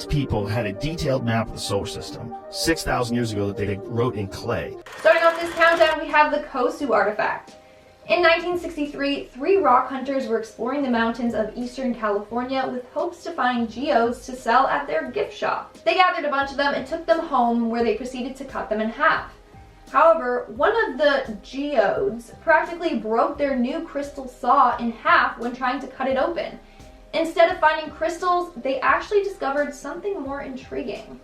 These people had a detailed map of the solar system 6,000 years ago that they wrote in clay. Starting off this countdown, we have the Kosu artifact. In 1963, 3 rock hunters were exploring the mountains of eastern California with hopes to find geodes to sell at their gift shop. They gathered a bunch of them and took them home, where they proceeded to cut them in half. However, one of the geodes practically broke their new crystal saw in half when trying to cut it open. Instead of finding crystals, they actually discovered something more intriguing.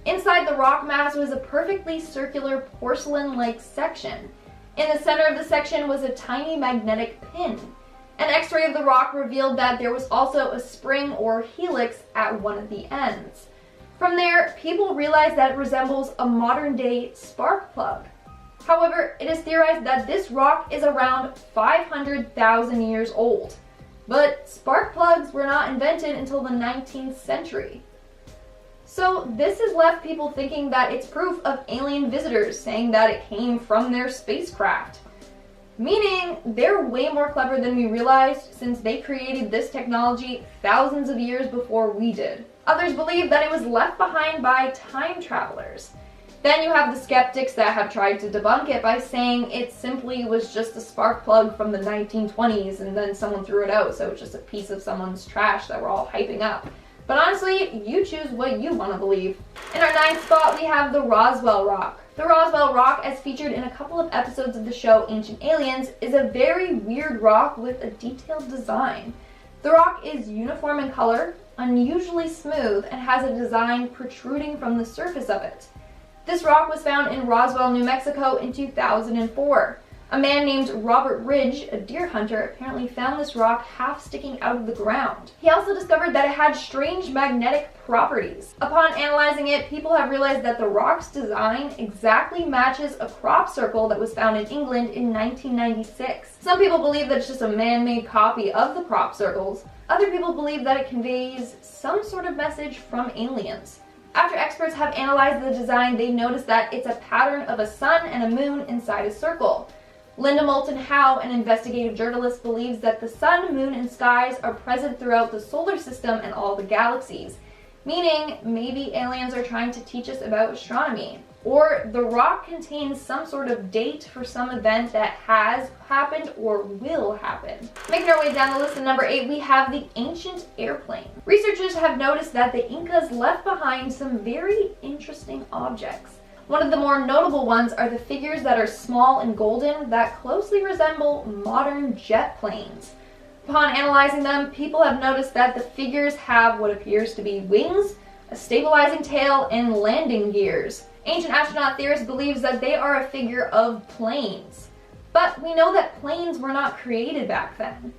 Inside the rock mass was a perfectly circular porcelain-like section. In the center of the section was a tiny magnetic pin. An X-ray of the rock revealed that there was also a spring or helix at one of the ends. From there, people realized that it resembles a modern-day spark plug. However, it is theorized that this rock is around 500,000 years old. But spark plugs were not invented until the 19th century. So this has left people thinking that it's proof of alien visitors, saying that it came from their spacecraft. Meaning, they're way more clever than we realized, since they created this technology thousands of years before we did. Others believe that it was left behind by time travelers. Then you have the skeptics that have tried to debunk it by saying it simply was just a spark plug from the 1920s and then someone threw it out, so it's just a piece of someone's trash that we're all hyping up. But honestly, you choose what you want to believe. In our 9th spot, we have the Roswell Rock. The Roswell Rock, as featured in a couple of episodes of the show Ancient Aliens, is a very weird rock with a detailed design. The rock is uniform in color, unusually smooth, and has a design protruding from the surface of it. This rock was found in Roswell, New Mexico in 2004. A man named Robert Ridge, a deer hunter, apparently found this rock half sticking out of the ground. He also discovered that it had strange magnetic properties. Upon analyzing it, people have realized that the rock's design exactly matches a crop circle that was found in England in 1996. Some people believe that it's just a man-made copy of the crop circles. Other people believe that it conveys some sort of message from aliens. After experts have analyzed the design, they noticed that it's a pattern of a sun and a moon inside a circle. Linda Moulton Howe, an investigative journalist, believes that the sun, moon, and skies are present throughout the solar system and all the galaxies, meaning maybe aliens are trying to teach us about astronomy. Or the rock contains some sort of date for some event that has happened or will happen. Making our way down the list at number 8, we have the ancient airplane. Researchers have noticed that the Incas left behind some very interesting objects. One of the more notable ones are the figures that are small and golden that closely resemble modern jet planes. Upon analyzing them, people have noticed that the figures have what appears to be wings, a stabilizing tail, and landing gears. Ancient astronaut theorists believe that they are a figure of planes. But we know that planes were not created back then.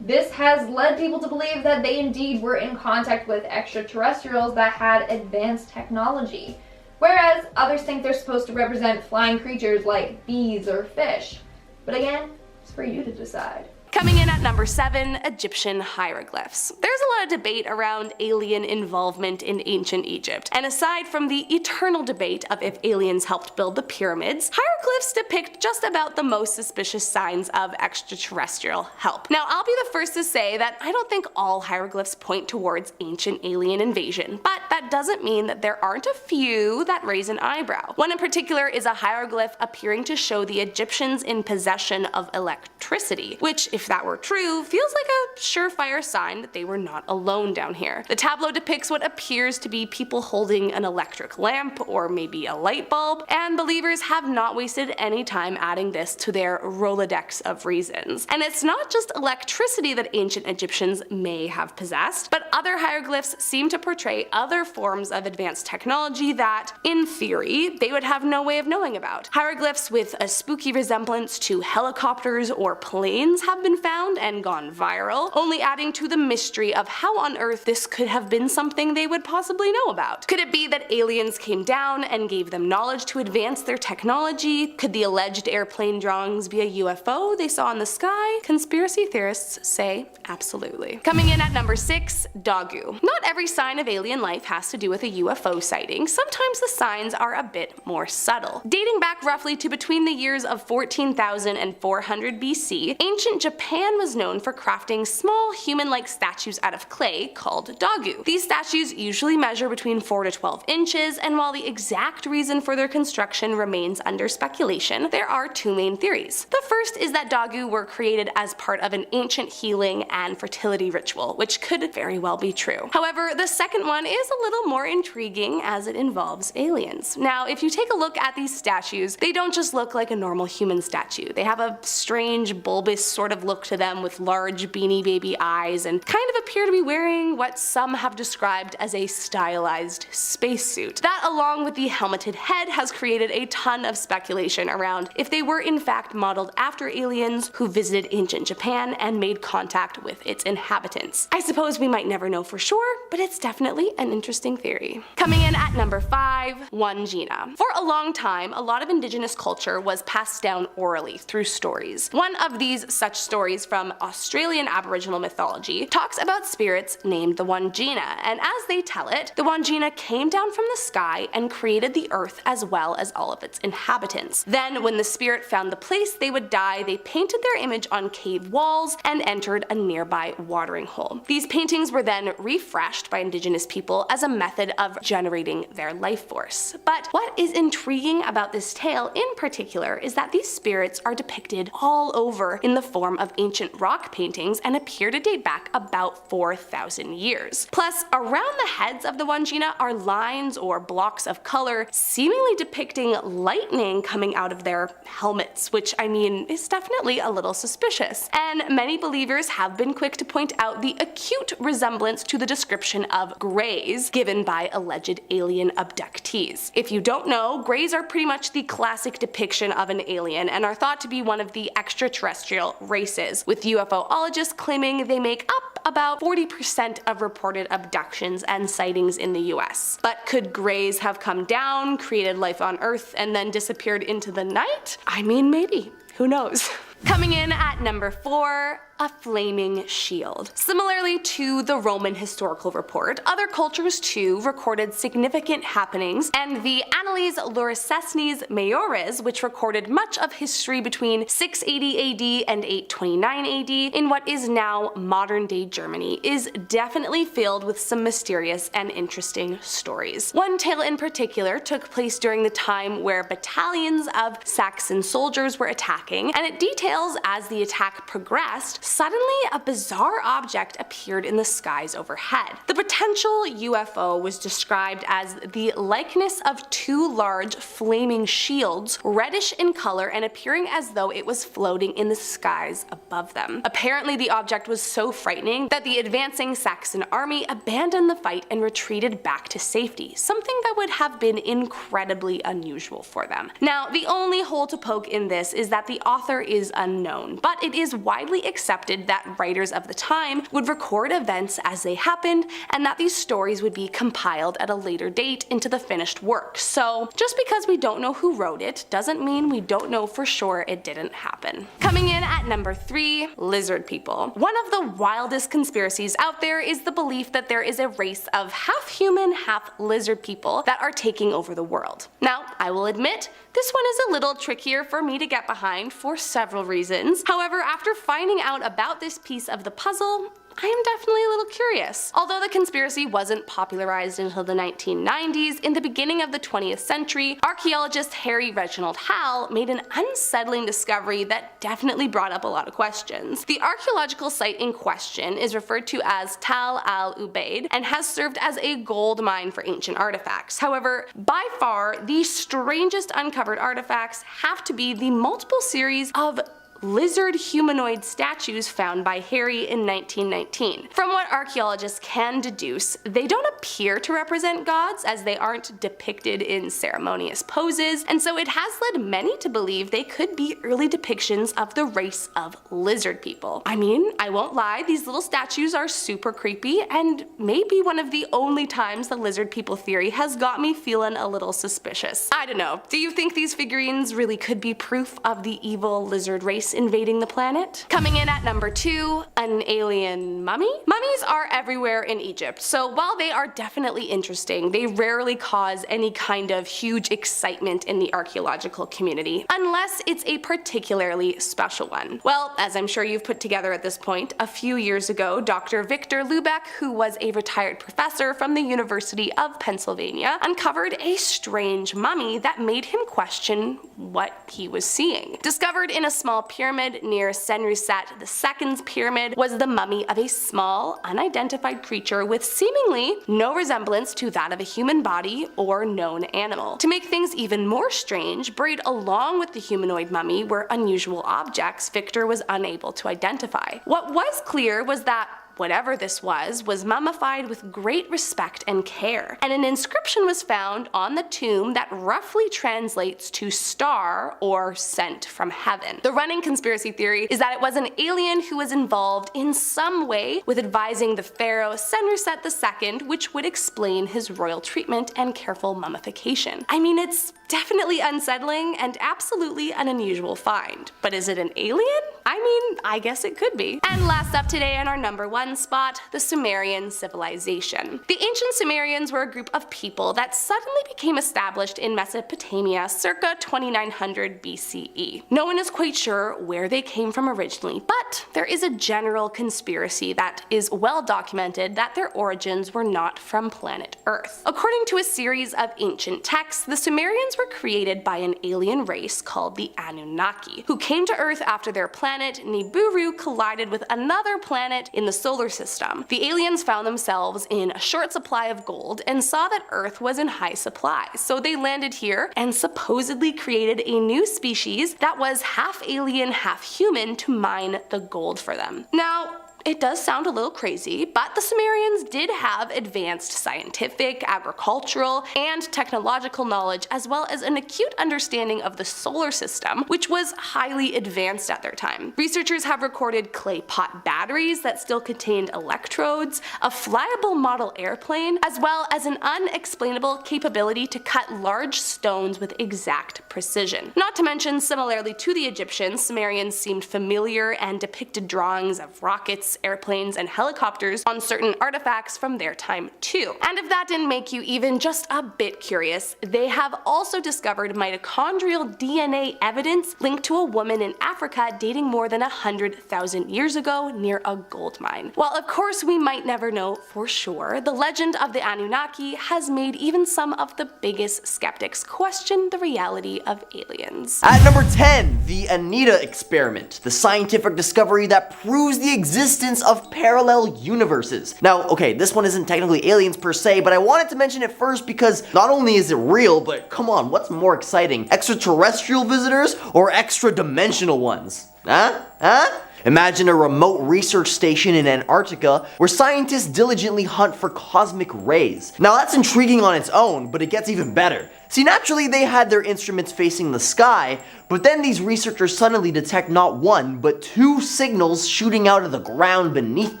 This has led people to believe that they indeed were in contact with extraterrestrials that had advanced technology, whereas others think they're supposed to represent flying creatures like bees or fish. But again, it's for you to decide. Coming in at number 7, Egyptian hieroglyphs. There's a lot of debate around alien involvement in ancient Egypt, and aside from the eternal debate of if aliens helped build the pyramids, hieroglyphs depict just about the most suspicious signs of extraterrestrial help. Now, I'll be the first to say that I don't think all hieroglyphs point towards ancient alien invasion, but that doesn't mean that there aren't a few that raise an eyebrow. One in particular is a hieroglyph appearing to show the Egyptians in possession of electricity, which, if that were true, feels like a surefire sign that they were not alone down here. The tableau depicts what appears to be people holding an electric lamp or maybe a light bulb, and believers have not wasted any time adding this to their Rolodex of reasons. And it's not just electricity that ancient Egyptians may have possessed, but other hieroglyphs seem to portray other forms of advanced technology that, in theory, they would have no way of knowing about. Hieroglyphs with a spooky resemblance to helicopters or planes have been found and gone viral, only adding to the mystery of how on earth this could have been something they would possibly know about. Could it be that aliens came down and gave them knowledge to advance their technology? Could the alleged airplane drawings be a UFO they saw in the sky? Conspiracy theorists say absolutely. Coming in at number 6, Dogu. Not every sign of alien life has to do with a UFO sighting. Sometimes the signs are a bit more subtle. Dating back roughly to between the years of 14,000 and 400 BC, ancient Japan Japan was known for crafting small human-like statues out of clay called dogu. These statues usually measure between 4 to 12 inches, and while the exact reason for their construction remains under speculation, there are two main theories. The first is that dogu were created as part of an ancient healing and fertility ritual, which could very well be true. However, the second one is a little more intriguing as it involves aliens. Now, if you take a look at these statues, they don't just look like a normal human statue. They have a strange, bulbous sort of look to them with large beanie baby eyes and kind of appear to be wearing what some have described as a stylized spacesuit. That, along with the helmeted head, has created a ton of speculation around if they were in fact modeled after aliens who visited ancient Japan and made contact with its inhabitants. I suppose we might never know for sure, but it's definitely an interesting theory. Coming in at number 5, Wandjina. For a long time, a lot of indigenous culture was passed down orally through stories. One of these such stories from Australian Aboriginal mythology talks about spirits named the Wandjina, and as they tell it, the Wandjina came down from the sky and created the earth as well as all of its inhabitants. Then, when the spirit found the place they would die, they painted their image on cave walls and entered a nearby watering hole. These paintings were then refreshed by indigenous people as a method of generating their life force. But what is intriguing about this tale in particular is that these spirits are depicted all over in the form of ancient rock paintings and appear to date back about 4,000 years. Plus, around the heads of the Wandjina are lines or blocks of color seemingly depicting lightning coming out of their helmets, which I mean is definitely a little suspicious. And many believers have been quick to point out the acute resemblance to the description of greys given by alleged alien abductees. If you don't know, greys are pretty much the classic depiction of an alien and are thought to be one of the extraterrestrial races, with UFOologists claiming they make up about 40% of reported abductions and sightings in the US. But could greys have come down, created life on Earth, and then disappeared into the night? I mean, maybe. Who knows? Coming in at number 4, a flaming shield. Similarly to the Roman historical report, other cultures too recorded significant happenings, and the Annales Lauricesnis Maiores, which recorded much of history between 680 AD and 829 AD in what is now modern-day Germany, is definitely filled with some mysterious and interesting stories. One tale in particular took place during the time where battalions of Saxon soldiers were attacking, and it details as the attack progressed, suddenly a bizarre object appeared in the skies overhead. The potential UFO was described as the likeness of two large flaming shields, reddish in color and appearing as though it was floating in the skies above them. Apparently the object was so frightening that the advancing Saxon army abandoned the fight and retreated back to safety, something that would have been incredibly unusual for them. Now, the only hole to poke in this is that the author is unknown, but it is widely accepted that writers of the time would record events as they happened, and that these stories would be compiled at a later date into the finished work. So just because we don't know who wrote it doesn't mean we don't know for sure it didn't happen. Coming in at number 3, lizard people. One of the wildest conspiracies out there is the belief that there is a race of half human, half lizard people that are taking over the world. Now, I will admit, this one is a little trickier for me to get behind for several reasons. However, after finding out about this piece of the puzzle, I am definitely a little curious. Although the conspiracy wasn't popularized until the 1990s, in the beginning of the 20th century, archaeologist Harry Reginald Hall made an unsettling discovery that definitely brought up a lot of questions. The archaeological site in question is referred to as Tal al-Ubaid and has served as a gold mine for ancient artifacts. However, by far, the strangest uncovered artifacts have to be the multiple series of lizard humanoid statues found by Harry in 1919. From what archaeologists can deduce, they don't appear to represent gods, as they aren't depicted in ceremonious poses, and so it has led many to believe they could be early depictions of the race of lizard people. I mean, I won't lie, these little statues are super creepy, and maybe one of the only times the lizard people theory has got me feeling a little suspicious. I don't know, do you think these figurines really could be proof of the evil lizard race race invading the planet. Coming in at number 2, an alien mummy? Mummies are everywhere in Egypt, so while they are definitely interesting, they rarely cause any kind of huge excitement in the archaeological community, unless it's a particularly special one. Well, as I'm sure you've put together at this point, a few years ago, Dr. Victor Lubeck, who was a retired professor from the University of Pennsylvania, uncovered a strange mummy that made him question what he was seeing. Discovered in a small pyramid near Senusret II's pyramid was the mummy of a small, unidentified creature with seemingly no resemblance to that of a human body or known animal. To make things even more strange, buried along with the humanoid mummy were unusual objects Victor was unable to identify. What was clear was that whatever this was mummified with great respect and care, and an inscription was found on the tomb that roughly translates to star or sent from heaven. The running conspiracy theory is that it was an alien who was involved in some way with advising the pharaoh Senusret II, which would explain his royal treatment and careful mummification. I mean, it's definitely unsettling and absolutely an unusual find. But is it an alien? I mean, I guess it could be. And last up today on our number 1 spot, the Sumerian civilization. The ancient Sumerians were a group of people that suddenly became established in Mesopotamia circa 2900 BCE. No one is quite sure where they came from originally, but there is a general conspiracy that is well documented that their origins were not from planet Earth. According to a series of ancient texts, the Sumerians were created by an alien race called the Anunnaki, who came to Earth after their planet Nibiru collided with another planet in the solar system. The aliens found themselves in a short supply of gold and saw that Earth was in high supply, so they landed here and supposedly created a new species that was half alien, half human to mine the gold for them. Now, it does sound a little crazy, but the Sumerians did have advanced scientific, agricultural, and technological knowledge, as well as an acute understanding of the solar system, which was highly advanced at their time. Researchers have recorded clay pot batteries that still contained electrodes, a flyable model airplane, as well as an unexplainable capability to cut large stones with exact precision. Not to mention, similarly to the Egyptians, Sumerians seemed familiar and depicted drawings of rockets, airplanes, and helicopters on certain artifacts from their time too. And if that didn't make you even just a bit curious, they have also discovered mitochondrial DNA evidence linked to a woman in Africa dating more than 100,000 years ago near a gold mine. While of course we might never know for sure, the legend of the Anunnaki has made even some of the biggest skeptics question the reality of aliens. At number 10, the Anita experiment, the scientific discovery that proves the existence of parallel universes. Now, okay, this one isn't technically aliens per se, but I wanted to mention it first because not only is it real, but come on, what's more exciting? Extraterrestrial visitors or extra-dimensional ones? Huh? Imagine a remote research station in Antarctica where scientists diligently hunt for cosmic rays. Now that's intriguing on its own, but it gets even better. See, naturally they had their instruments facing the sky, but then these researchers suddenly detect not one, but 2 signals shooting out of the ground beneath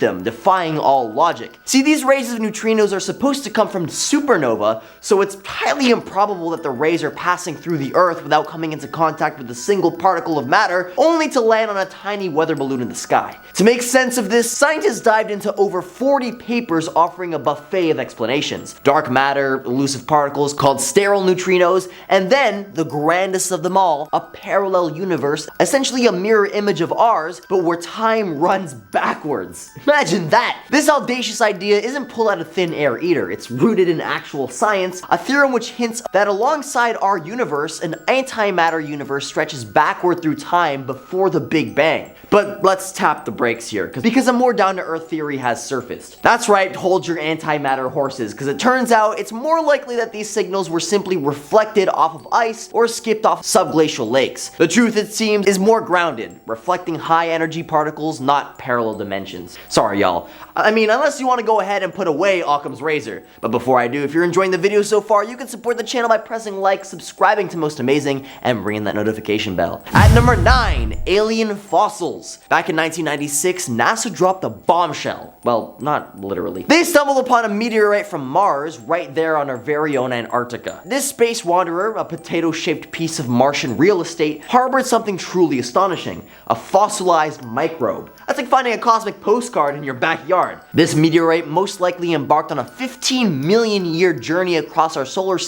them, defying all logic. See, these rays of neutrinos are supposed to come from supernova, so it's highly improbable that the rays are passing through the Earth without coming into contact with a single particle of matter, only to land on a tiny weather balloon in the sky. To make sense of this, scientists dived into over 40 papers offering a buffet of explanations. Dark matter, elusive particles called sterile neutrinos, and then, the grandest of them all, a parallel universe, essentially a mirror image of ours, but where time runs backwards. Imagine that! This audacious idea isn't pulled out of thin air either. It's rooted in actual science, a theorem which hints that alongside our universe, an antimatter universe stretches backward through time before the Big Bang. But let's tap the brakes here, because a more down-to-earth theory has surfaced. That's right, hold your antimatter horses, because it turns out it's more likely that these signals were simply reflected off of ice or skipped off subglacial lakes. The truth, it seems, is more grounded, reflecting high-energy particles, not parallel dimensions. Sorry, y'all. I mean, unless you want to go ahead and put away Occam's razor. But before I do, if you're enjoying the video so far, you can support the channel by pressing like, subscribing to Most Amazing, and ringing that notification bell. At number 9, alien fossils. Back in 1996, NASA dropped a bombshell. Well, not literally. They stumbled upon a meteorite from Mars right there on our very own Antarctica. This space wanderer, a potato-shaped piece of Martian real estate, state harbored something truly astonishing, a fossilized microbe. That's like finding a cosmic postcard in your backyard. This meteorite most likely embarked on a 15 million year journey across our solar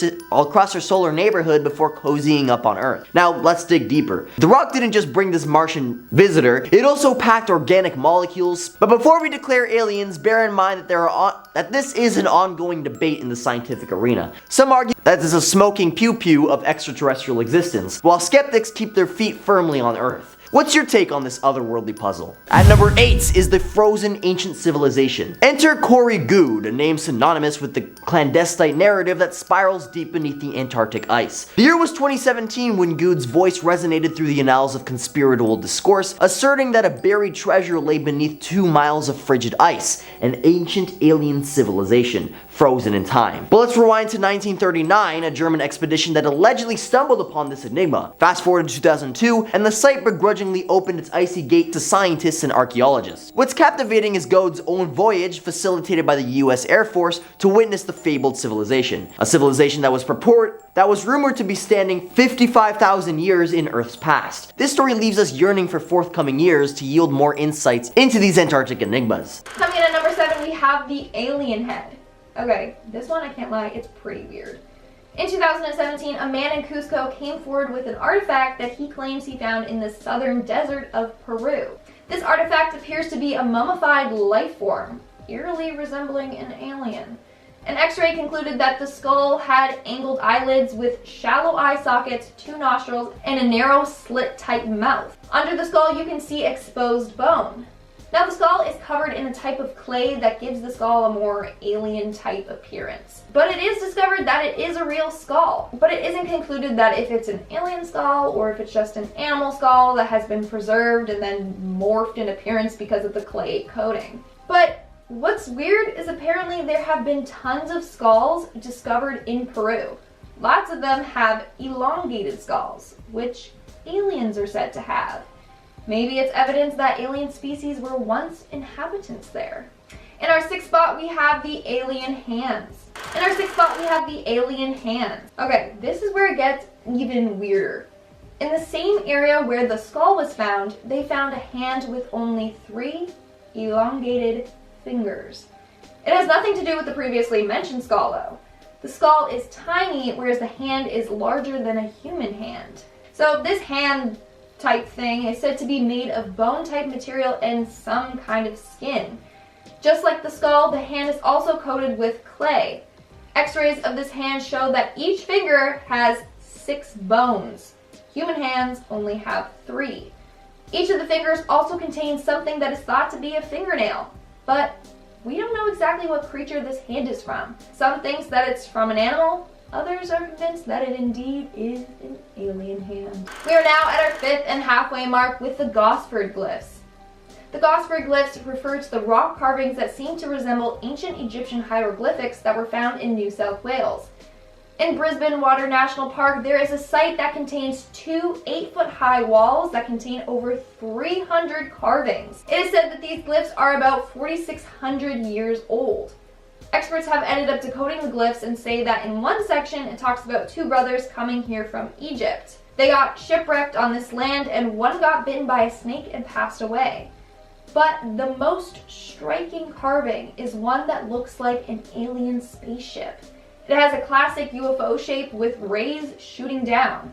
neighborhood before cozying up on Earth. Now let's dig deeper. The rock didn't just bring this Martian visitor, it also packed organic molecules. But before we declare aliens, bear in mind that this is an ongoing debate in the scientific arena. Some argue that this is a smoking pew-pew of extraterrestrial existence, while skeptics keep their feet firmly on Earth. What's your take on this otherworldly puzzle? At number 8 is the frozen ancient civilization. Enter Corey Good, a name synonymous with the clandestine narrative that spirals deep beneath the Antarctic ice. The year was 2017 when Good's voice resonated through the annals of conspiratorial discourse, asserting that a buried treasure lay beneath 2 miles of frigid ice, an ancient alien civilization, frozen in time. But let's rewind to 1939, a German expedition that allegedly stumbled upon this enigma. Fast forward to 2002, and the site begrudgingly opened its icy gate to scientists and archaeologists. What's captivating is Gode's own voyage, facilitated by the US Air Force, to witness the fabled civilization. A civilization that was rumored to be standing 55,000 years in Earth's past. This story leaves us yearning for forthcoming years to yield more insights into these Antarctic enigmas. Coming in at number 7, we have the alien head. Okay, this one, I can't lie, it's pretty weird. In 2017, a man in Cusco came forward with an artifact that he claims he found in the southern desert of Peru. This artifact appears to be a mummified life form, eerily resembling an alien. An X-ray concluded that the skull had angled eyelids with shallow eye sockets, 2 nostrils, and a narrow slit-type mouth. Under the skull, you can see exposed bone. Now, the skull is covered in a type of clay that gives the skull a more alien-type appearance. But it is discovered that it is a real skull. But it isn't concluded that if it's an alien skull or if it's just an animal skull that has been preserved and then morphed in appearance because of the clay coating. But what's weird is apparently there have been tons of skulls discovered in Peru. Lots of them have elongated skulls, which aliens are said to have. Maybe it's evidence that alien species were once inhabitants there. In our 6th spot, we have the alien hands. Okay, this is where it gets even weirder. In the same area where the skull was found, they found a hand with only 3 elongated fingers. It has nothing to do with the previously mentioned skull though. The skull is tiny, whereas the hand is larger than a human hand. So this hand type thing is said to be made of bone type material and some kind of skin. Just like the skull, the hand is also coated with clay. X-rays of this hand show that each finger has 6 bones. Human hands only have 3. Each of the fingers also contains something that is thought to be a fingernail, but we don't know exactly what creature this hand is from. Some thinks that it's from an animal, others are convinced that it indeed is an alien hand. We are now at our 5th and halfway mark with the Gosford glyphs. The Gosford glyphs refer to the rock carvings that seem to resemble ancient Egyptian hieroglyphics that were found in New South Wales. In Brisbane Water National Park, there is a site that contains 2 8-foot-high walls that contain over 300 carvings. It is said that these glyphs are about 4,600 years old. Experts have ended up decoding the glyphs and say that in one section it talks about 2 brothers coming here from Egypt. They got shipwrecked on this land and one got bitten by a snake and passed away. But the most striking carving is one that looks like an alien spaceship. It has a classic UFO shape with rays shooting down.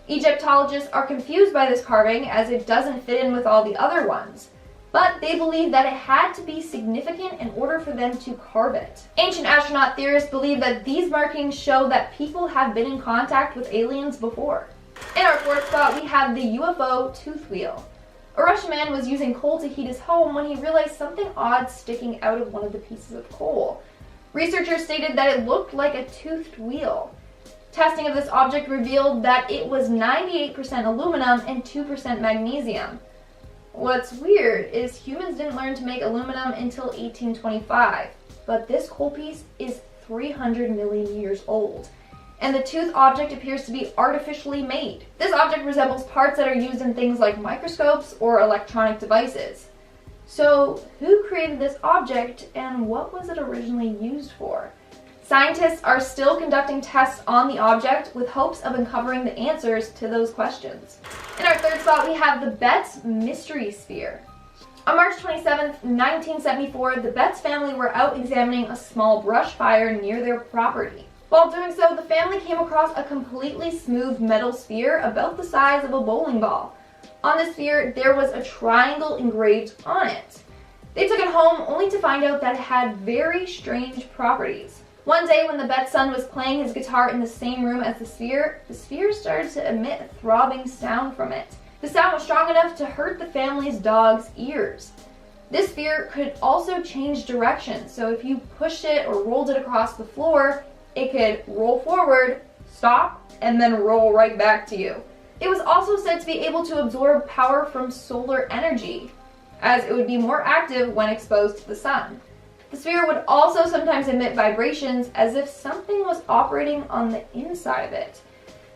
Egyptologists are confused by this carving as it doesn't fit in with all the other ones. But they believe that it had to be significant in order for them to carve it. Ancient astronaut theorists believe that these markings show that people have been in contact with aliens before. In our 4th spot, we have the UFO tooth wheel. A Russian man was using coal to heat his home when he realized something odd sticking out of one of the pieces of coal. Researchers stated that it looked like a toothed wheel. Testing of this object revealed that it was 98% aluminum and 2% magnesium. What's weird is humans didn't learn to make aluminum until 1825, but this coal piece is 300 million years old, and the tooth object appears to be artificially made. This object resembles parts that are used in things like microscopes or electronic devices. So, who created this object and what was it originally used for? Scientists are still conducting tests on the object with hopes of uncovering the answers to those questions. In our third spot, we have the Betts Mystery Sphere. On March 27, 1974, the Betts family were out examining a small brush fire near their property. While doing so, the family came across a completely smooth metal sphere about the size of a bowling ball. On the sphere, there was a triangle engraved on it. They took it home only to find out that it had very strange properties. One day when the Betts son was playing his guitar in the same room as the sphere started to emit a throbbing sound from it. The sound was strong enough to hurt the family's dog's ears. This sphere could also change direction, so if you pushed it or rolled it across the floor, it could roll forward, stop, and then roll right back to you. It was also said to be able to absorb power from solar energy, as it would be more active when exposed to the sun. The sphere would also sometimes emit vibrations as if something was operating on the inside of it.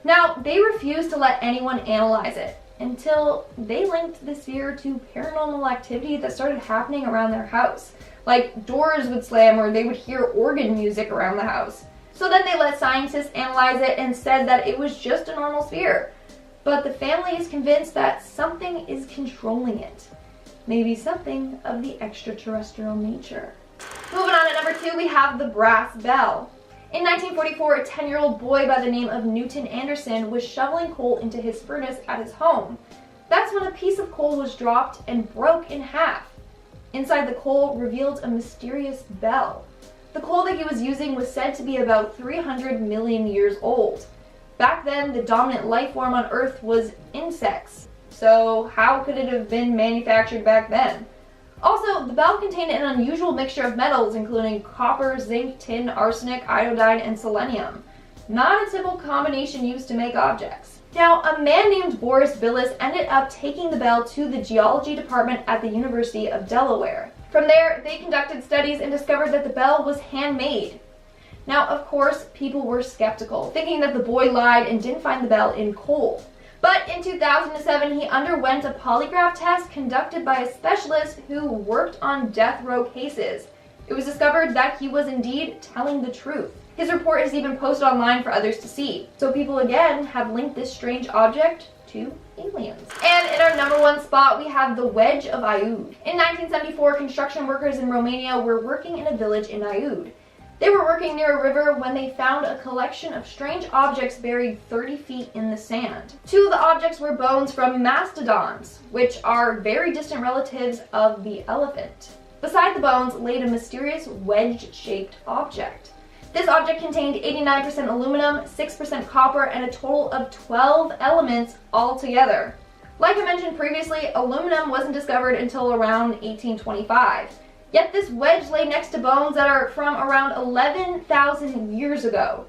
Now, they refused to let anyone analyze it until they linked the sphere to paranormal activity that started happening around their house. Like doors would slam or they would hear organ music around the house. So then they let scientists analyze it and said that it was just a normal sphere. But the family is convinced that something is controlling it. Maybe something of the extraterrestrial nature. Moving on, at number 2, we have the brass bell. In 1944, a 10-year-old boy by the name of Newton Anderson was shoveling coal into his furnace at his home. That's when a piece of coal was dropped and broke in half. Inside the coal revealed a mysterious bell. The coal that he was using was said to be about 300 million years old. Back then, the dominant life form on Earth was insects. So how could it have been manufactured back then? Also, the bell contained an unusual mixture of metals, including copper, zinc, tin, arsenic, iodine, and selenium. Not a typical combination used to make objects. Now, a man named Boris Billis ended up taking the bell to the geology department at the University of Delaware. From there, they conducted studies and discovered that the bell was handmade. Now, of course, people were skeptical, thinking that the boy lied and didn't find the bell in coal. But in 2007, he underwent a polygraph test conducted by a specialist who worked on death row cases. It was discovered that he was indeed telling the truth. His report is even posted online for others to see. So people again have linked this strange object to aliens. And in our number 1 spot, we have the Wedge of Aiud. In 1974, construction workers in Romania were working in a village in Aiud. They were working near a river when they found a collection of strange objects buried 30 feet in the sand. 2 of the objects were bones from mastodons, which are very distant relatives of the elephant. Beside the bones laid a mysterious wedge-shaped object. This object contained 89% aluminum, 6% copper, and a total of 12 elements altogether. Like I mentioned previously, aluminum wasn't discovered until around 1825. Yet this wedge lay next to bones that are from around 11,000 years ago.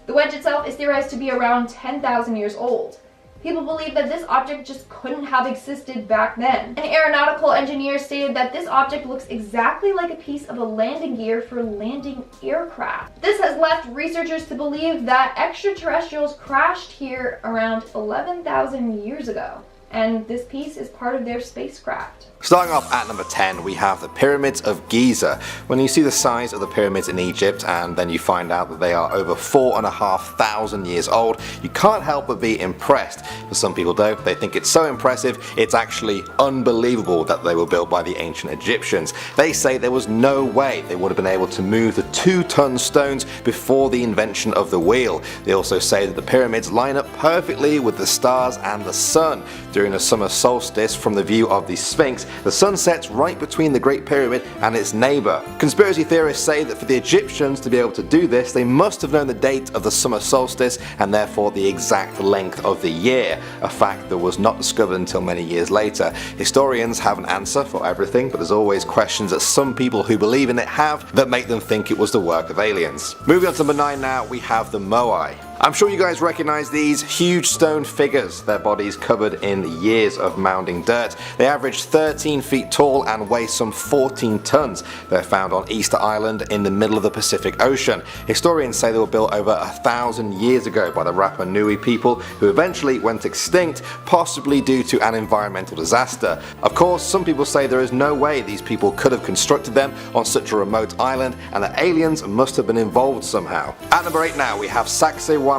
The wedge itself is theorized to be around 10,000 years old. People believe that this object just couldn't have existed back then. An aeronautical engineer stated that this object looks exactly like a piece of a landing gear for landing aircraft. This has left researchers to believe that extraterrestrials crashed here around 11,000 years ago, and this piece is part of their spacecraft. Starting off at number 10, we have the Pyramids of Giza. When you see the size of the pyramids in Egypt and then you find out that they are over 4,500 years old, you can't help but be impressed. For some people though, they think it's so impressive, it's actually unbelievable that they were built by the ancient Egyptians. They say there was no way they would have been able to move the 2-ton stones before the invention of the wheel. They also say that the pyramids line up perfectly with the stars and the sun. During the summer solstice, from the view of the Sphinx, the sun sets right between the Great Pyramid and its neighbour. Conspiracy theorists say that for the Egyptians to be able to do this, they must have known the date of the summer solstice and therefore the exact length of the year, a fact that was not discovered until many years later. Historians have an answer for everything, but there's always questions that some people who believe in it have that make them think it was the work of aliens. Moving on to number 9 now, we have the Moai. I'm sure you guys recognize these huge stone figures, their bodies covered in years of mounding dirt. They average 13 feet tall and weigh some 14 tons. They're found on Easter Island in the middle of the Pacific Ocean. Historians say they were built over 1,000 years ago by the Rapa Nui people, who eventually went extinct, possibly due to an environmental disaster. Of course, some people say there is no way these people could have constructed them on such a remote island, and that aliens must have been involved somehow. At number 8 now, we have Sacsayhuaman.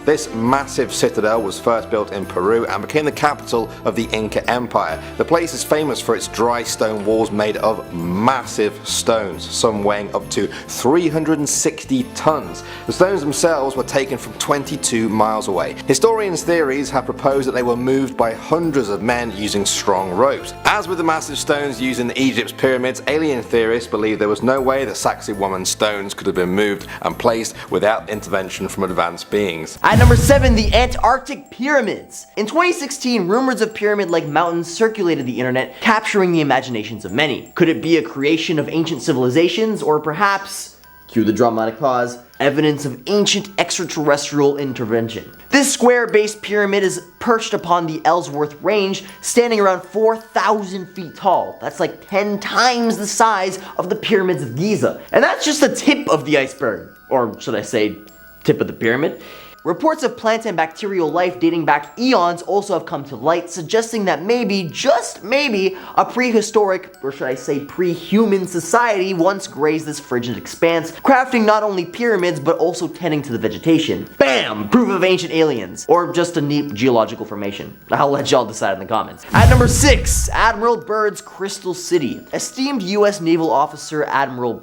This massive citadel was first built in Peru and became the capital of the Inca Empire. The place is famous for its dry stone walls made of massive stones, some weighing up to 360 tons. The stones themselves were taken from 22 miles away. Historians' theories have proposed that they were moved by hundreds of men using strong ropes. As with the massive stones used in Egypt's pyramids, alien theorists believe there was no way the Sacsayhuaman stones could have been moved and placed without intervention from advanced beings. At number 7, the Antarctic Pyramids. In 2016, rumors of pyramid-like mountains circulated the internet, capturing the imaginations of many. Could it be a creation of ancient civilizations, or perhaps, cue the dramatic pause, evidence of ancient extraterrestrial intervention? This square-based pyramid is perched upon the Ellsworth Range, standing around 4,000 feet tall. That's like 10 times the size of the pyramids of Giza. And that's just the tip of the iceberg. Or should I say, tip of the pyramid? Reports of plant and bacterial life dating back eons also have come to light, suggesting that maybe, just maybe, a prehistoric, or should I say pre-human society once grazed this frigid expanse, crafting not only pyramids but also tending to the vegetation. Bam! Proof of ancient aliens. Or just a neat geological formation. I'll let y'all decide in the comments. At number 6, Admiral Byrd's Crystal City. Esteemed US naval officer Admiral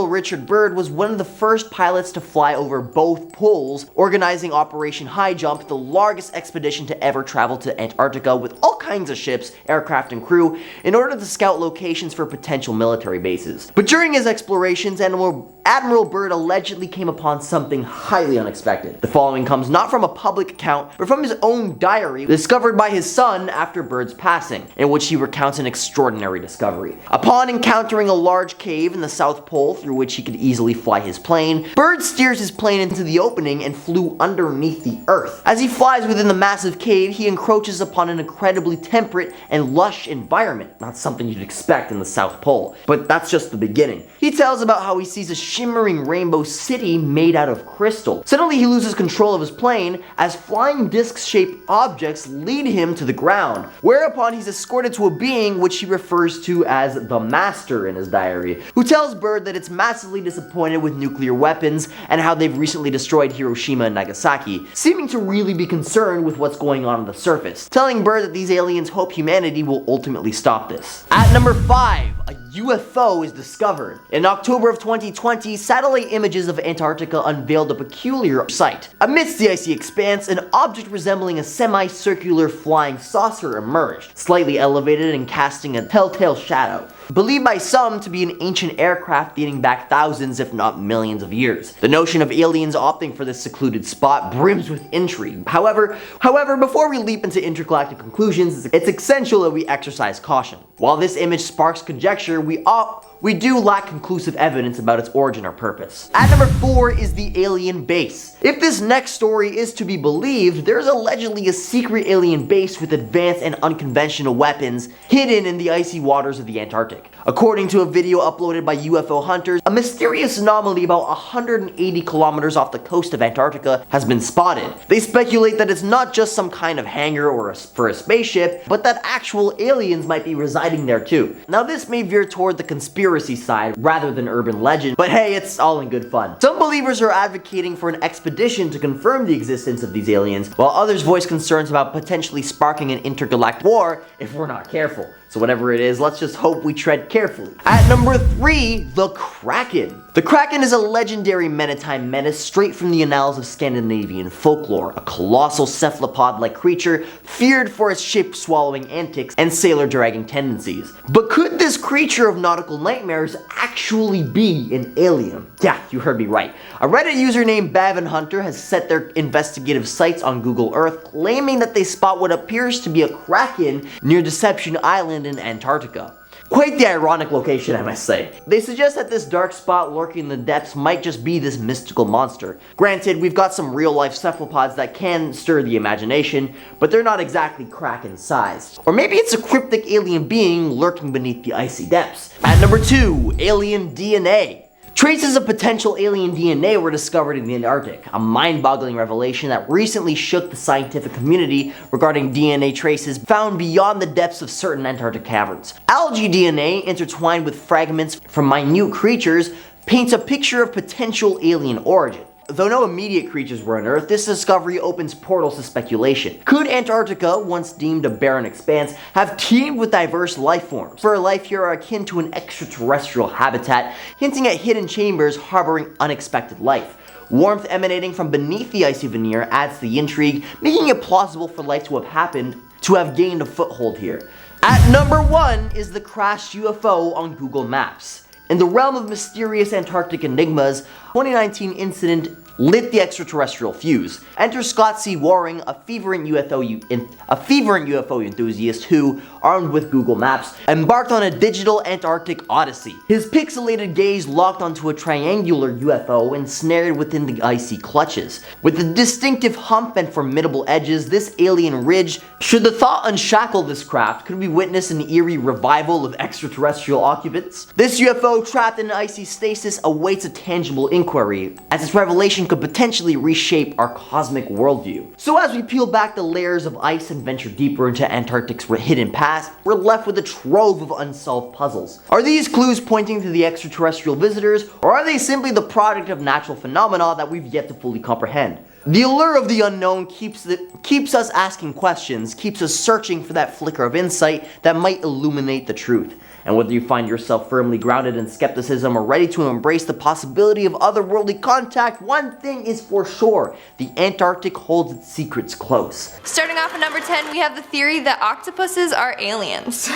Richard Byrd was one of the first pilots to fly over both poles, organizing Operation High Jump, the largest expedition to ever travel to Antarctica with all kinds of ships, aircraft, and crew in order to scout locations for potential military bases. But during his explorations, Admiral Byrd allegedly came upon something highly unexpected. The following comes not from a public account, but from his own diary, discovered by his son after Byrd's passing, in which he recounts an extraordinary discovery. Upon encountering a large cave in the South Pole through which he could easily fly his plane, Byrd steers his plane into the opening and flew underneath the earth. As he flies within the massive cave, he encroaches upon an incredibly temperate and lush environment, not something you'd expect in the South Pole. But that's just the beginning. He tells about how he sees a shimmering rainbow city made out of crystal. Suddenly he loses control of his plane as flying disc-shaped objects lead him to the ground, whereupon he's escorted to a being which he refers to as the Master in his diary, who tells Byrd that it's massively disappointed with nuclear weapons and how they've recently destroyed Hiroshima and Nagasaki, seeming to really be concerned with what's going on the surface, telling Byrd that these aliens hope humanity will ultimately stop this. At number 5, a UFO is discovered. In October of 2020, satellite images of Antarctica unveiled a peculiar sight. Amidst the icy expanse, an object resembling a semicircular flying saucer emerged, slightly elevated and casting a telltale shadow. Believed by some to be an ancient aircraft dating back thousands if not millions of years. The notion of aliens opting for this secluded spot brims with intrigue. However, before we leap into intergalactic conclusions, it's essential that we exercise caution. While this image sparks conjecture, we do lack conclusive evidence about its origin or purpose. At number 4 is the alien base. If this next story is to be believed, there's allegedly a secret alien base with advanced and unconventional weapons hidden in the icy waters of the Antarctic. According to a video uploaded by UFO hunters, a mysterious anomaly about 180 kilometers off the coast of Antarctica has been spotted. They speculate that it's not just some kind of hangar for a spaceship, but that actual aliens might be residing there too. Now this may veer toward the conspiracy side rather than urban legend, but hey, it's all in good fun. Some believers are advocating for an expedition to confirm the existence of these aliens, while others voice concerns about potentially sparking an intergalactic war if we're not careful. So whatever it is, let's just hope we tread carefully. At number 3, the Kraken. The Kraken is a legendary maritime menace straight from the annals of Scandinavian folklore, a colossal cephalopod-like creature feared for its ship-swallowing antics and sailor-dragging tendencies. But could this creature of nautical nightmares actually be an alien? Yeah, you heard me right. A Reddit user named Bavin Hunter has set their investigative sights on Google Earth, claiming that they spot what appears to be a Kraken near Deception Island in Antarctica. Quite the ironic location, I must say. They suggest that this dark spot lurking in the depths might just be this mystical monster. Granted, we've got some real-life cephalopods that can stir the imagination, but they're not exactly kraken-sized. Or maybe it's a cryptic alien being lurking beneath the icy depths. At number 2, alien DNA. Traces of potential alien DNA were discovered in the Antarctic, a mind-boggling revelation that recently shook the scientific community regarding DNA traces found beyond the depths of certain Antarctic caverns. Algae DNA, intertwined with fragments from minute creatures, paints a picture of potential alien origin. Though no immediate creatures were unearthed, this discovery opens portals to speculation. Could Antarctica, once deemed a barren expanse, have teemed with diverse life forms? For life here are akin to an extraterrestrial habitat, hinting at hidden chambers harboring unexpected life. Warmth emanating from beneath the icy veneer adds to the intrigue, making it plausible for life to have gained a foothold here. At number 1 is the crashed UFO on Google Maps. In the realm of mysterious Antarctic enigmas, 2019 incident lit the extraterrestrial fuse. Enter Scott C. Waring, a fervent UFO enthusiast who, armed with Google Maps, embarked on a digital Antarctic odyssey. His pixelated gaze locked onto a triangular UFO ensnared within the icy clutches. With a distinctive hump and formidable edges, this alien ridge, should the thought unshackle this craft, could we witness an eerie revival of extraterrestrial occupants? This UFO trapped in icy stasis awaits a tangible inquiry, as its revelation could potentially reshape our cosmic worldview. So as we peel back the layers of ice and venture deeper into Antarctic's hidden past, we're left with a trove of unsolved puzzles. Are these clues pointing to the extraterrestrial visitors, or are they simply the product of natural phenomena that we've yet to fully comprehend? The allure of the unknown keeps us asking questions, keeps us searching for that flicker of insight that might illuminate the truth. And whether you find yourself firmly grounded in skepticism or ready to embrace the possibility of otherworldly contact, one thing is for sure: the Antarctic holds its secrets close. Starting off at number 10, we have the theory that octopuses are aliens.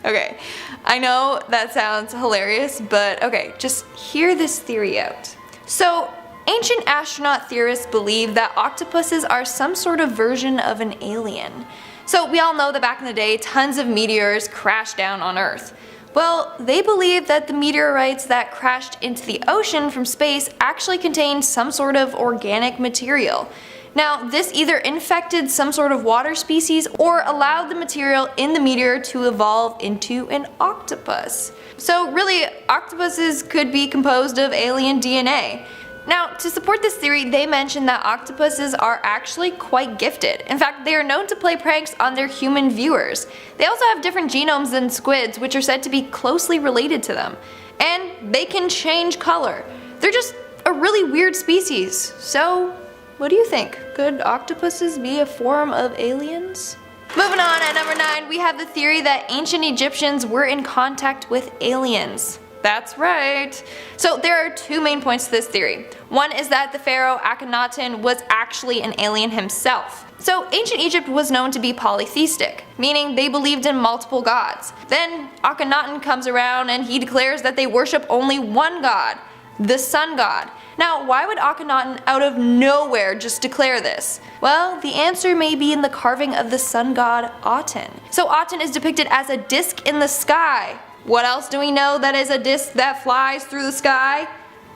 Okay, I know that sounds hilarious, but okay, just hear this theory out. So, ancient astronaut theorists believe that octopuses are some sort of version of an alien. So we all know that back in the day, tons of meteors crashed down on Earth. Well, they believe that the meteorites that crashed into the ocean from space actually contained some sort of organic material. Now, this either infected some sort of water species or allowed the material in the meteor to evolve into an octopus. So really, octopuses could be composed of alien DNA. Now, to support this theory, they mention that octopuses are actually quite gifted. In fact, they are known to play pranks on their human viewers. They also have different genomes than squids, which are said to be closely related to them. And they can change color. They're just a really weird species. So, what do you think? Could octopuses be a form of aliens? Moving on, at number 9, we have the theory that ancient Egyptians were in contact with aliens. That's right. So there are two main points to this theory. One is that the pharaoh Akhenaten was actually an alien himself. So ancient Egypt was known to be polytheistic, meaning they believed in multiple gods. Then Akhenaten comes around and he declares that they worship only one god, the sun god. Now, why would Akhenaten out of nowhere just declare this? Well, the answer may be in the carving of the sun god Aten. So Aten is depicted as a disc in the sky. What else do we know that is a disc that flies through the sky?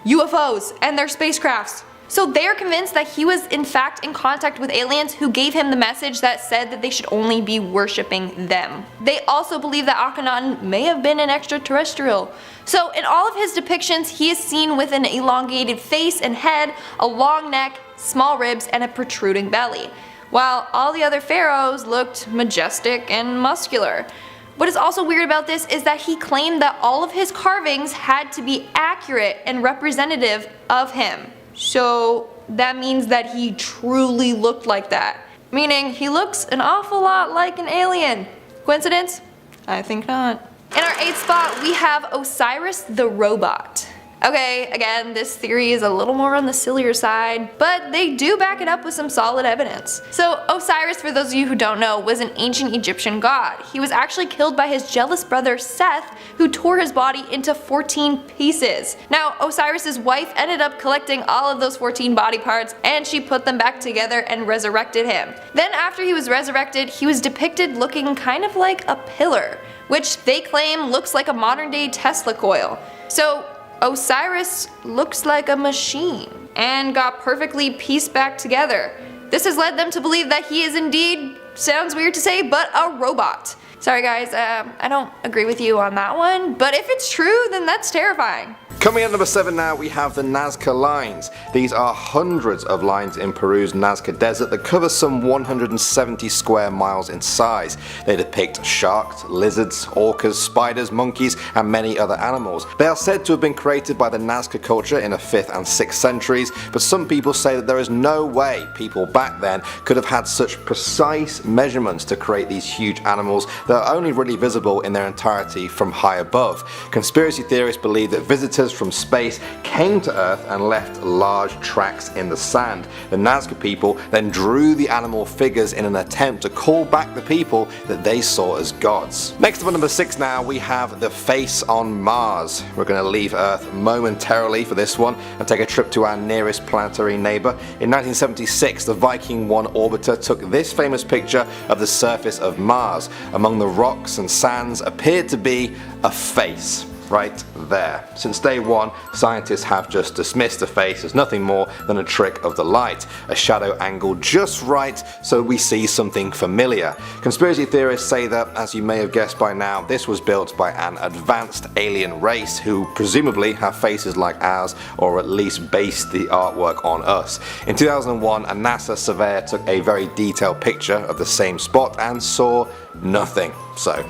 UFOs and their spacecrafts. So they're convinced that he was in fact in contact with aliens who gave him the message that said that they should only be worshipping them. They also believe that Akhenaten may have been an extraterrestrial. So in all of his depictions, he is seen with an elongated face and head, a long neck, small ribs, and a protruding belly, while all the other pharaohs looked majestic and muscular. What is also weird about this is that he claimed that all of his carvings had to be accurate and representative of him. So that means that he truly looked like that. Meaning he looks an awful lot like an alien. Coincidence? I think not. In our 8th spot, we have Osiris the robot. Okay, again, this theory is a little more on the sillier side, but they do back it up with some solid evidence. So Osiris, for those of you who don't know, was an ancient Egyptian god. He was actually killed by his jealous brother Seth, who tore his body into 14 pieces. Now, Osiris's wife ended up collecting all of those 14 body parts, and she put them back together and resurrected him. Then after he was resurrected, he was depicted looking kind of like a pillar, which they claim looks like a modern day Tesla coil. So Osiris looks like a machine and got perfectly pieced back together. This has led them to believe that he is indeed, sounds weird to say, but a robot. Sorry guys, I don't agree with you on that one, but if it's true, then that's terrifying. Coming at number 7 now, we have the Nazca lines. These are hundreds of lines in Peru's Nazca desert that cover some 170 square miles in size. They depict sharks, lizards, orcas, spiders, monkeys, and many other animals. They are said to have been created by the Nazca culture in the 5th and 6th centuries, but some people say that there is no way people back then could have had such precise measurements to create these huge animals that are only really visible in their entirety from high above. Conspiracy theorists believe that visitors from space came to Earth and left large tracks in the sand. The Nazca people then drew the animal figures in an attempt to call back the people that they saw as gods. Next up at number 6 now, we have the face on Mars. We're going to leave Earth momentarily for this one and take a trip to our nearest planetary neighbour. In 1976, the Viking 1 orbiter took this famous picture of the surface of Mars. Among the rocks and sands appeared to be a face. Right there. Since day one, scientists have just dismissed the face as nothing more than a trick of the light, a shadow angled just right so we see something familiar. Conspiracy theorists say that, as you may have guessed by now, this was built by an advanced alien race who presumably have faces like ours, or at least based the artwork on us. In 2001, a NASA surveyor took a very detailed picture of the same spot and saw nothing. So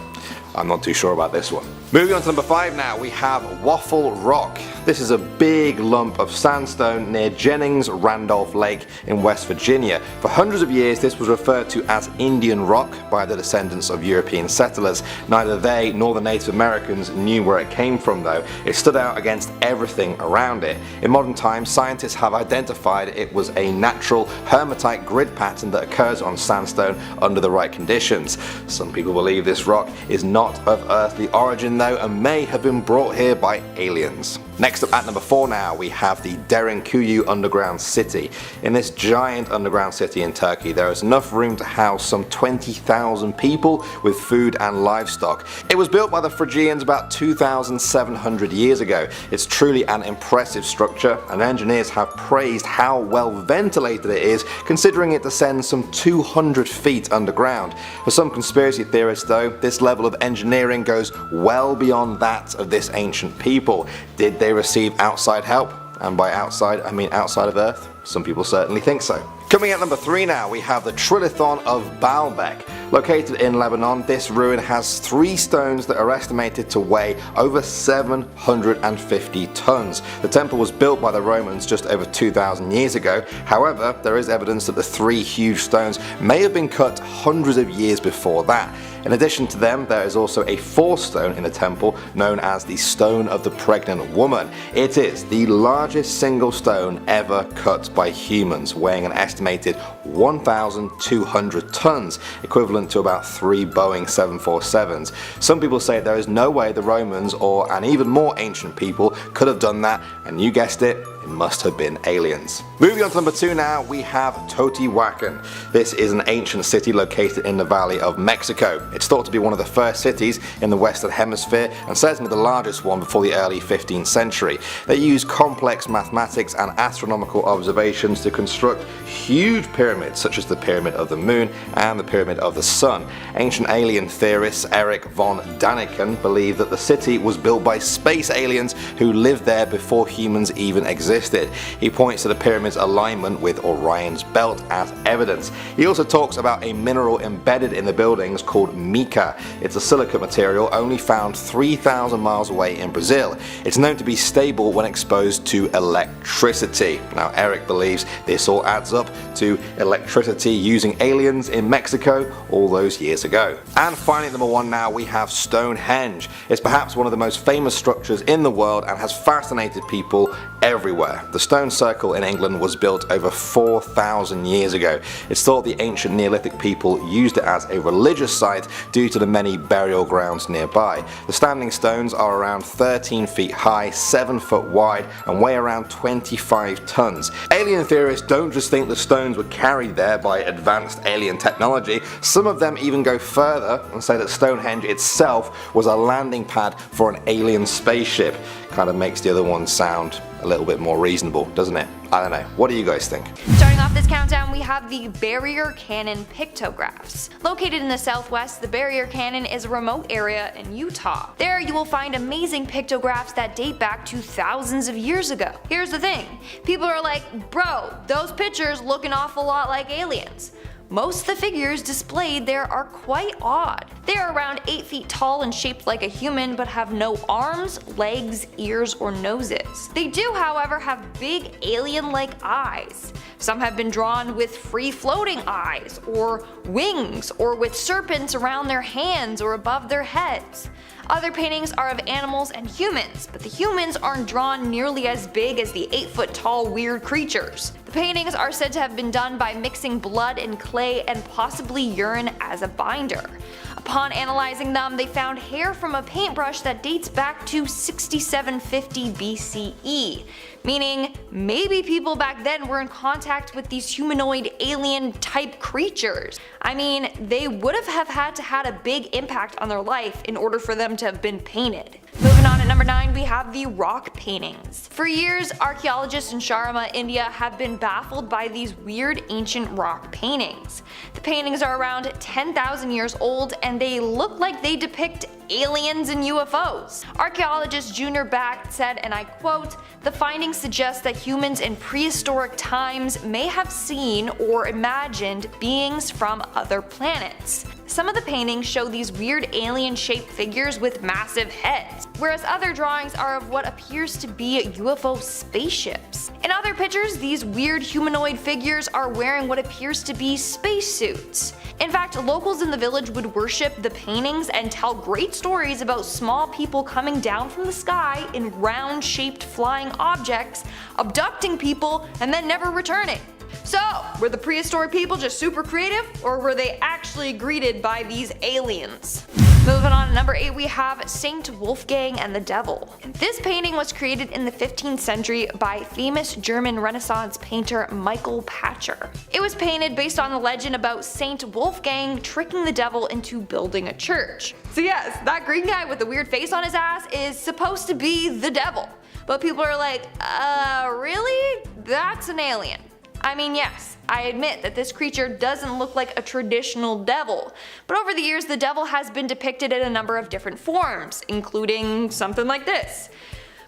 I'm not too sure about this one. Moving on to number 5 now, we have Waffle Rock. This is a big lump of sandstone near Jennings Randolph Lake in West Virginia. For hundreds of years this was referred to as Indian Rock by the descendants of European settlers. Neither they nor the Native Americans knew where it came from though. It stood out against everything around it. In modern times, scientists have identified it was a natural hermatite grid pattern that occurs on sandstone under the right conditions. Some people believe this rock is not of earthly origin though and may have been brought here by aliens. Next up at number 4 now, we have the Derinkuyu underground city. In this giant underground city in Turkey, there is enough room to house some 20,000 people with food and livestock. It was built by the Phrygians about 2,700 years ago. It's truly an impressive structure, and engineers have praised how well ventilated it is, considering it descends some 200 feet underground. For some conspiracy theorists though, this level of engineering goes well beyond that of this ancient people. Did they receive outside help? And by outside, I mean outside of Earth. Some people certainly think so. Coming at number 3 now, we have the Trilithon of Baalbek. Located in Lebanon, this ruin has 3 stones that are estimated to weigh over 750 tons. The temple was built by the Romans just over 2,000 years ago. However, there is evidence that the 3 huge stones may have been cut hundreds of years before that. In addition to them, there is also a 4th stone in the temple known as the Stone of the Pregnant Woman. It is the largest single stone ever cut by humans, weighing an estimated 1,200 tons, equivalent to about 3 Boeing 747s. Some people say there is no way the Romans or an even more ancient people could have done that, and you guessed it, it must have been aliens. Moving on to number 2 now, we have Teotihuacan. This is an ancient city located in the Valley of Mexico. It's thought to be one of the first cities in the Western Hemisphere and certainly the largest one before the early 15th century. They used complex mathematics and astronomical observations to construct huge pyramids such as the Pyramid of the Moon and the Pyramid of the Sun. Ancient alien theorist Erich von Daniken believed that the city was built by space aliens who lived there before humans even existed. existed. He points to the pyramid's alignment with Orion's belt as evidence. He also talks about a mineral embedded in the buildings called mica. It's a silicate material only found 3,000 miles away in Brazil. It's known to be stable when exposed to electricity. Now Eric believes this all adds up to electricity using aliens in Mexico all those years ago. And finally, at number 1 now, we have Stonehenge. It's perhaps one of the most famous structures in the world and has fascinated people everywhere. The stone circle in England was built over 4,000 years ago. It's thought the ancient Neolithic people used it as a religious site due to the many burial grounds nearby. The standing stones are around 13 feet high, 7 foot wide, and weigh around 25 tons. Alien theorists don't just think the stones were carried there by advanced alien technology. Some of them even go further and say that Stonehenge itself was a landing pad for an alien spaceship. Kind of makes the other one sound a little bit more reasonable, doesn't it? I don't know. What do you guys think? Starting off this countdown, we have the Barrier Canyon pictographs. Located in the southwest, the Barrier Canyon is a remote area in Utah. There you will find amazing pictographs that date back to thousands of years ago. Here's the thing, people are like, bro, those pictures look an awful lot like aliens. Most of the figures displayed there are quite odd. They are around 8 feet tall and shaped like a human, but have no arms, legs, ears, or noses. They do, however, have big alien-like eyes. Some have been drawn with free-floating eyes, or wings, or with serpents around their hands or above their heads. Other paintings are of animals and humans, but the humans aren't drawn nearly as big as the 8-foot tall weird creatures. The paintings are said to have been done by mixing blood and clay and possibly urine as a binder. Upon analyzing them, they found hair from a paintbrush that dates back to 6750 BCE, meaning maybe people back then were in contact with these humanoid alien type creatures. I mean, they would have had to had a big impact on their life in order for them to have been painted. Moving on at number 9, we have the rock paintings. For years, archaeologists in Sharma, India have been baffled by these weird ancient rock paintings. The paintings are around 10,000 years old and they look like they depict aliens and UFOs. Archaeologist Junior Back said, and I quote, "The findings suggest that humans in prehistoric times may have seen or imagined beings from other planets." Some of the paintings show these weird alien-shaped figures with massive heads, whereas other drawings are of what appears to be UFO spaceships. In other pictures, these weird humanoid figures are wearing what appears to be spacesuits. In fact, locals in the village would worship the paintings and tell great stories about small people coming down from the sky in round-shaped flying objects, abducting people, and then never returning. So, were the prehistoric people just super creative, or were they actually greeted by these aliens? Moving on to number 8, we have Saint Wolfgang and the Devil. This painting was created in the 15th century by famous German Renaissance painter Michael Pacher. It was painted based on the legend about Saint Wolfgang tricking the devil into building a church. So yes, that green guy with the weird face on his ass is supposed to be the devil. But people are like, really? That's an alien. I mean, yes, I admit that this creature doesn't look like a traditional devil, but over the years the devil has been depicted in a number of different forms, including something like this.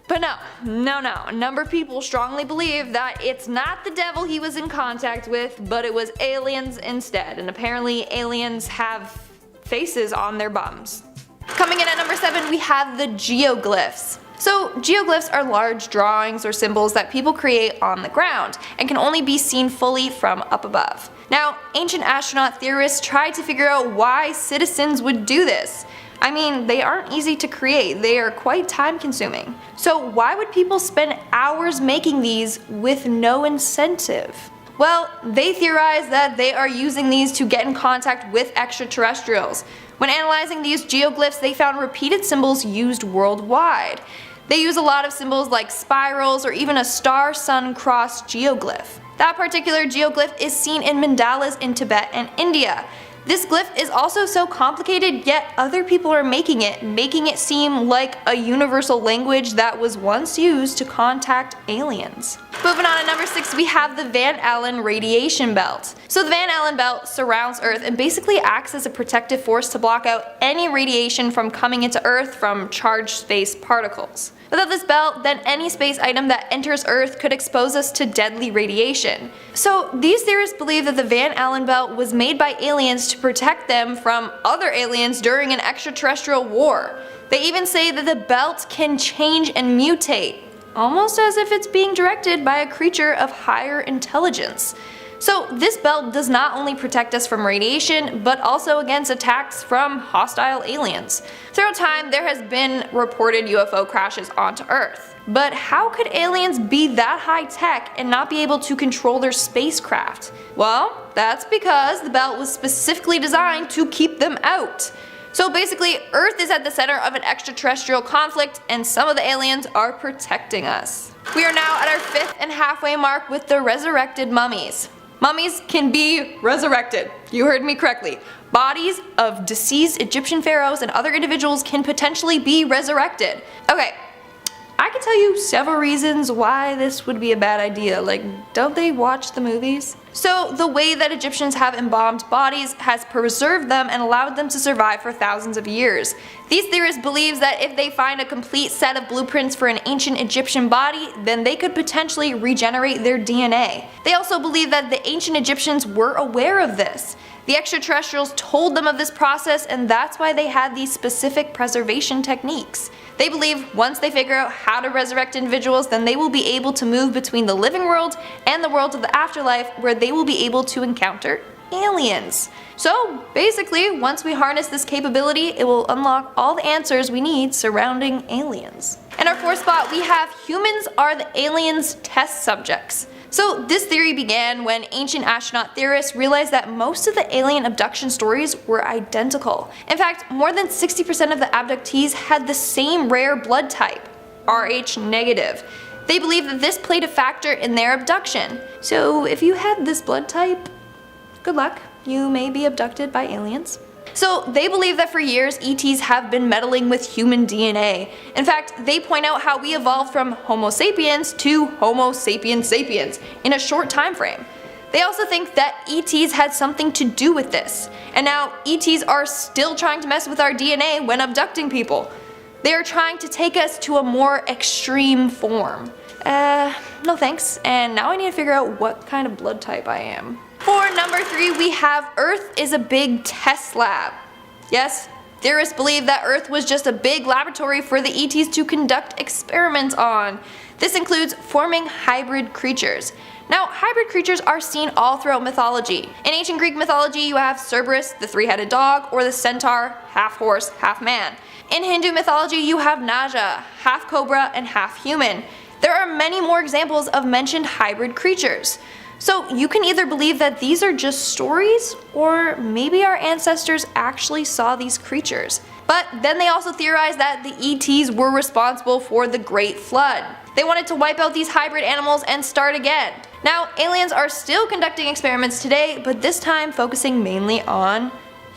But no, a number of people strongly believe that it's not the devil he was in contact with, but it was aliens instead, and apparently aliens have faces on their bums. Coming in at number 7, we have the geoglyphs. So geoglyphs are large drawings or symbols that people create on the ground and can only be seen fully from up above. Now, ancient astronaut theorists tried to figure out why citizens would do this. I mean, they aren't easy to create, they are quite time consuming. So why would people spend hours making these with no incentive? Well, they theorize that they are using these to get in contact with extraterrestrials. When analyzing these geoglyphs, they found repeated symbols used worldwide. They use a lot of symbols like spirals or even a star-sun cross geoglyph. That particular geoglyph is seen in mandalas in Tibet and India. This glyph is also so complicated, yet other people are making it seem like a universal language that was once used to contact aliens. Moving on to number 6, we have the Van Allen radiation belt. So the Van Allen belt surrounds Earth and basically acts as a protective force to block out any radiation from coming into Earth from charged space particles. Without this belt, then any space item that enters Earth could expose us to deadly radiation. So these theorists believe that the Van Allen belt was made by aliens to protect them from other aliens during an extraterrestrial war. They even say that the belt can change and mutate, almost as if it's being directed by a creature of higher intelligence. So this belt does not only protect us from radiation, but also against attacks from hostile aliens. Throughout time, there has been reported UFO crashes onto Earth. But how could aliens be that high tech and not be able to control their spacecraft? Well, that's because the belt was specifically designed to keep them out. So basically, Earth is at the center of an extraterrestrial conflict, and some of the aliens are protecting us. We are now at our 5th and halfway mark with the resurrected mummies. Mummies can be resurrected. You heard me correctly. Bodies of deceased Egyptian pharaohs and other individuals can potentially be resurrected. Okay, I can tell you several reasons why this would be a bad idea. Like, don't they watch the movies? So the way that Egyptians have embalmed bodies has preserved them and allowed them to survive for thousands of years. These theorists believe that if they find a complete set of blueprints for an ancient Egyptian body, then they could potentially regenerate their DNA. They also believe that the ancient Egyptians were aware of this. The extraterrestrials told them of this process, and that's why they had these specific preservation techniques. They believe once they figure out how to resurrect individuals, then they will be able to move between the living world and the world of the afterlife, where they will be able to encounter aliens. So basically, once we harness this capability, it will unlock all the answers we need surrounding aliens. In our 4th spot, we have humans are the aliens' test subjects. So this theory began when ancient astronaut theorists realized that most of the alien abduction stories were identical. In fact, more than 60% of the abductees had the same rare blood type, Rh negative. They believed that this played a factor in their abduction. So if you had this blood type, good luck, you may be abducted by aliens. So they believe that for years ETs have been meddling with human DNA. In fact, they point out how we evolved from Homo sapiens to Homo sapiens sapiens in a short time frame. They also think that ETs had something to do with this, and now ETs are still trying to mess with our DNA when abducting people. They are trying to take us to a more extreme form. No thanks, and now I need to figure out what kind of blood type I am. For number 3, we have Earth is a big test lab. Yes, theorists believe that Earth was just a big laboratory for the ETs to conduct experiments on. This includes forming hybrid creatures. Now, hybrid creatures are seen all throughout mythology. In ancient Greek mythology, you have Cerberus, the three-headed dog, or the centaur, half horse, half man. In Hindu mythology, you have Nazca, half cobra and half human. There are many more examples of mentioned hybrid creatures. So you can either believe that these are just stories, or maybe our ancestors actually saw these creatures. But then they also theorize that the ETs were responsible for the Great Flood. They wanted to wipe out these hybrid animals and start again. Now, aliens are still conducting experiments today, but this time focusing mainly on